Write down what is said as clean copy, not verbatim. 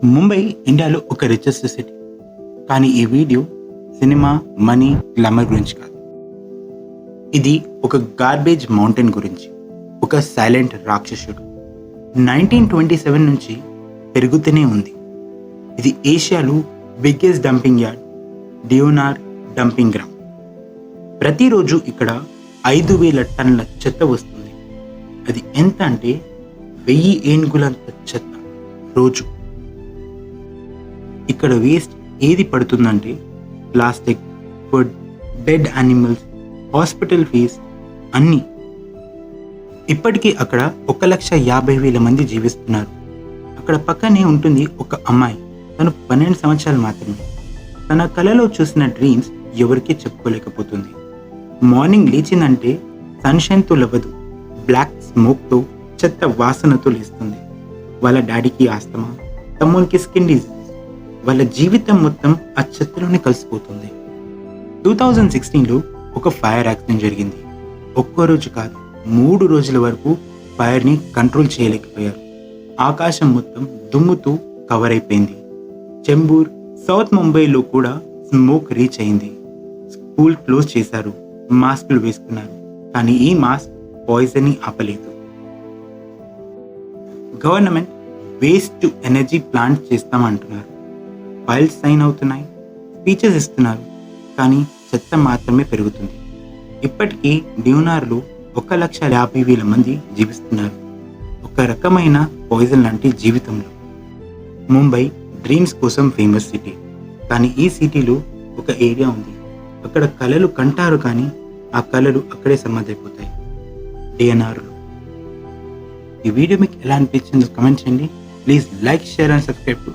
ముంబై ఇండియాలో ఒక richest city. కానీ ఈ వీడియో సినిమా, మనీ, గ్లామర్ గురించి కాదు. ఇది ఒక గార్బేజ్ మౌంటైన్ గురించి. ఒక సైలెంట్ రాక్షసుడు 1927 నుంచి పెరుగుతూనే ఉంది. ఇది ఏషియాలో biggest dumping yard, Deonar dumping ground. ప్రతిరోజు ఇక్కడ 5,000 టన్నుల చెత్త వస్తుంది. అది ఎంత అంటే 1000 ఏనుగులంత చెత్త రోజు. ఇక్కడ వేస్ట్ ఏది పడుతుందంటే plastic, food, dead animals, hospital fees అన్నీ. ఇప్పటికీ అక్కడ 1,50,000 మంది జీవిస్తున్నారు. అక్కడ పక్కనే ఉంటుంది ఒక అమ్మాయి. తను 12 సంవత్సరాలు మాత్రమే. తన కలలో చూసిన డ్రీమ్స్ ఎవరికీ చెప్పుకోలేకపోతుంది. మార్నింగ్ లేచిందంటే సన్షైన్తో లవ్వదు, బ్లాక్ స్మోక్తో, చెత్త వాసనతో లేస్తుంది. వాళ్ళ డాడీకి ఆస్తమా, తమ్మునికి స్కిన్ డిజీజ్. వాళ్ళ జీవితం మొత్తం ఆ చెత్తలోనే కలిసిపోతుంది. 2016లో ఒక ఫైర్ యాక్సిడెంట్ జరిగింది. ఒక్కో రోజు కాదు, 3 రోజుల వరకు ఫైర్ని కంట్రోల్ చేయలేకపోయారు. ఆకాశం మొత్తం దుమ్ముతో కవర్ అయిపోయింది. చెంబూర్, సౌత్ ముంబైలో కూడా స్మోక్ రీచ్ అయింది. స్కూల్ క్లోజ్ చేశారు, మాస్కులు వేసుకున్నారు. కానీ ఈ మాస్క్ పాయిజన్ని ఆపలేదు. Government waste to energy plant చేస్తామంటున్నారు. ఫైల్స్ సైన్ అవుతున్నాయి, స్పీచెస్ ఇస్తున్నారు. కానీ చెత్త మాత్రమే పెరుగుతుంది. ఇప్పటికీ డియోనార్లో 1,50,000 మంది జీవిస్తున్నారు. ఒక రకమైన పాయిజన్ లాంటి జీవితంలో. ముంబై డ్రీమ్స్ కోసం ఫేమస్ సిటీ. కానీ ఈ సిటీలో ఒక ఏరియా ఉంది. అక్కడ కళలు కంటారు, కానీ ఆ కళలు అక్కడే సమాధైపోతాయి. డియోనార్లో. ఈ వీడియో మీకు ఎలా అనిపించిందో కమెంట్ చేయండి. Please like, share and subscribe to